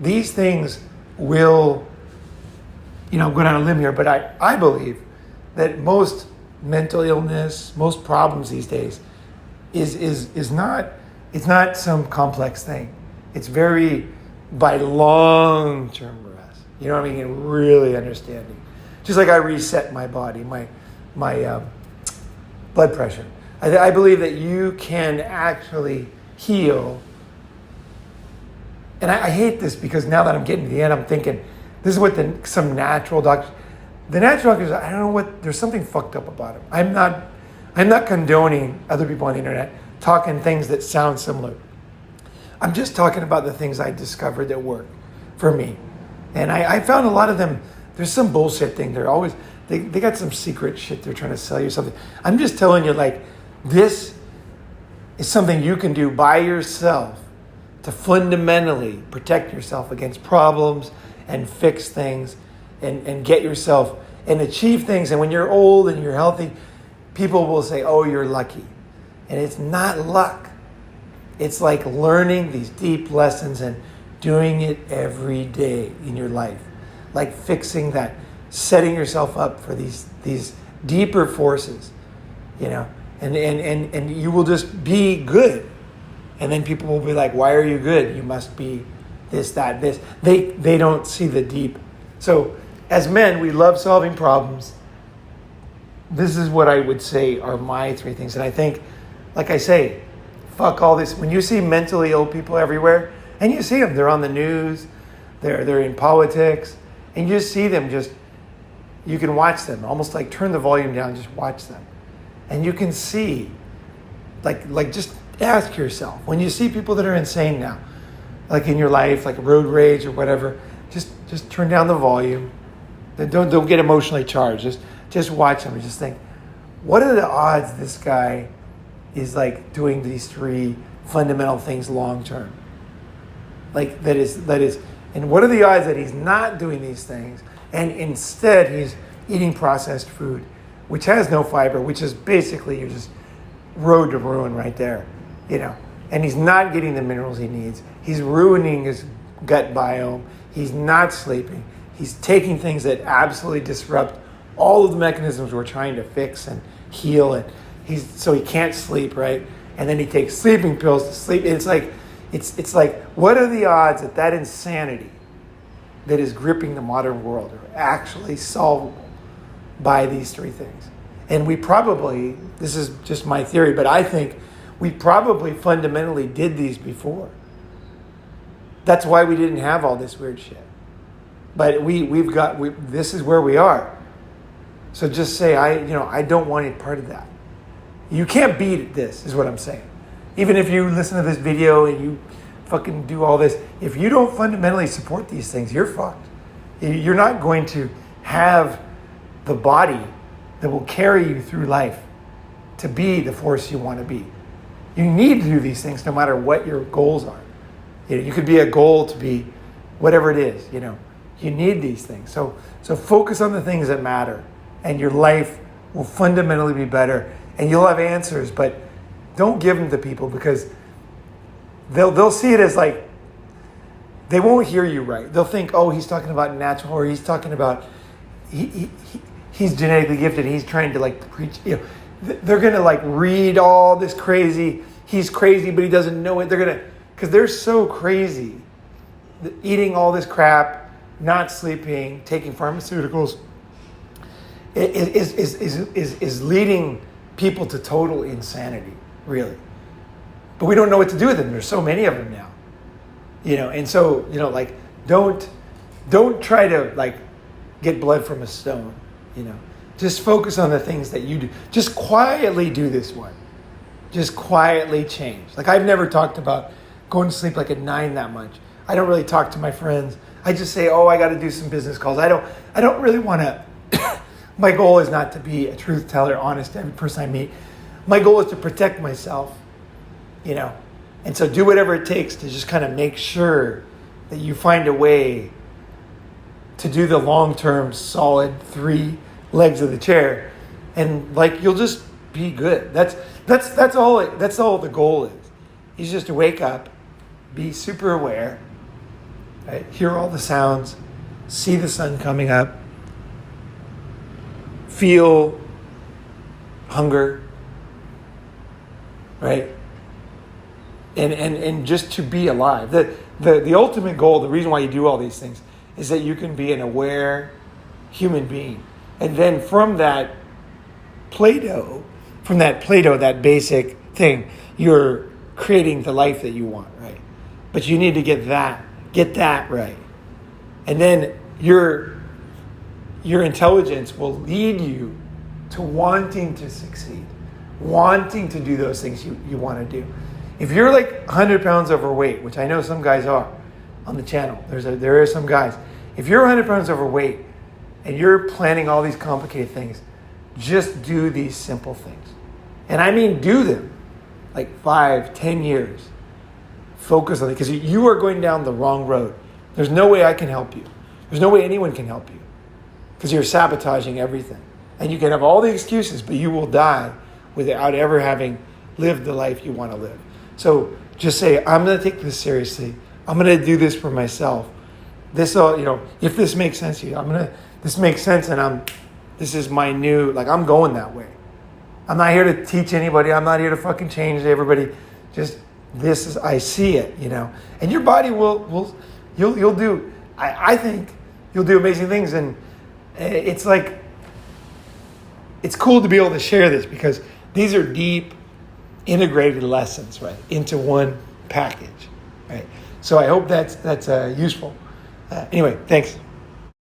these things will, I'm going on a limb here, but I believe that most mental illness, most problems these days is not, it's not some complex thing. It's very by long-term rest. You know what I mean? And really understanding. Just like I reset my body, my blood pressure. I believe that you can actually heal. And I hate this because now that I'm getting to the end, I'm thinking, this is what some natural doctors, the natural doctors, I don't know what, there's something fucked up about them. I'm not condoning other people on the internet talking things that sound similar. I'm just talking about the things I discovered that work for me. And I found a lot of them, there's some bullshit thing. They're always, they got some secret shit they're trying to sell you something. I'm just telling you, like, this is something you can do by yourself to fundamentally protect yourself against problems and fix things and get yourself and achieve things. And when you're old and you're healthy, people will say, oh, you're lucky. And it's not luck. It's like learning these deep lessons and doing it every day in your life. Like fixing that, setting yourself up for these deeper forces, and you will just be good. And then people will be like, why are you good? You must be this, that, this. They don't see the deep. So as men, we love solving problems. This is what I would say are my three things. And I think, like I say, fuck all this. When you see mentally ill people everywhere, and you see them, they're on the news, they're in politics, and you just see them you can watch them, almost like turn the volume down, just watch them. And you can see, like just ask yourself, when you see people that are insane now, like in your life, like road rage or whatever, just turn down the volume. Don't get emotionally charged. Just watch them and just think, what are the odds this guy is like doing these three fundamental things long term? Like that is, and what are the odds that he's not doing these things and instead he's eating processed food, which has no fiber, which is basically you're just road to ruin right there, and he's not getting the minerals he needs. He's ruining his gut biome. He's not sleeping. He's taking things that absolutely disrupt all of the mechanisms we're trying to fix and heal, and so he can't sleep, right? And then he takes sleeping pills to sleep. It's like, what are the odds that insanity that is gripping the modern world are actually solvable by these three things? And we probably, this is just my theory, but I think we probably fundamentally did these before. That's why we didn't have all this weird shit. But this is where we are. So just say, I don't want any part of that. You can't beat this, is what I'm saying. Even if you listen to this video and you fucking do all this, if you don't fundamentally support these things, you're fucked. You're not going to have the body that will carry you through life to be the force you want to be. You need to do these things no matter what your goals are. You could be a goal to be whatever it is, You need these things. So focus on the things that matter, and your life will fundamentally be better, and you'll have answers, but don't give them to people because they'll see it as like, they won't hear you right. They'll think, oh, he's talking about natural, or he's talking about he's genetically gifted. He's trying to like preach. They're gonna like read all this crazy. He's crazy, but he doesn't know it. Because they're so crazy, eating all this crap, not sleeping, taking pharmaceuticals, is leading people to total insanity, really. But we don't know what to do with them. There's so many of them now, And so like don't try to like get blood from a stone, Just focus on the things that you do. Just quietly do this one. Just quietly change. Like I've never talked about going to sleep like at 9 that much. I don't really talk to my friends. I just say, oh, I got to do some business calls. I don't really want to. My goal is not to be a truth teller, honest to every person I meet. My goal is to protect myself, And so do whatever it takes to just kind of make sure that you find a way to do the long-term solid 3 legs of the chair, and like you'll just be good. That's all the goal is. Is just to wake up, be super aware, right? Hear all the sounds, see the sun coming up, feel hunger, right? And just to be alive. The ultimate goal, the reason why you do all these things, is that you can be an aware human being. And then from that Play-Doh, that basic thing, you're creating the life that you want, right? But you need to get that right. And then your intelligence will lead you to wanting to succeed, wanting to do those things you want to do. If you're like 100 pounds overweight, which I know some guys are on the channel, there are some guys. If you're 100 pounds overweight and you're planning all these complicated things, just do these simple things. And I mean do them like 5-10 years. Focus on it because you are going down the wrong road. There's no way I can help you. There's no way anyone can help you because you're sabotaging everything. And you can have all the excuses, but you will die without ever having lived the life you want to live. So just say, I'm going to take this seriously. I'm going to do this for myself. This all, if this makes sense to you, this makes sense, and this is my new, I'm going that way. I'm not here to teach anybody. I'm not here to fucking change everybody. Just I see it, and your body you'll do, I think you'll do amazing things. And it's like, it's cool to be able to share this because these are deep integrated lessons, right, into one package, right? So I hope that's useful. Anyway, thanks.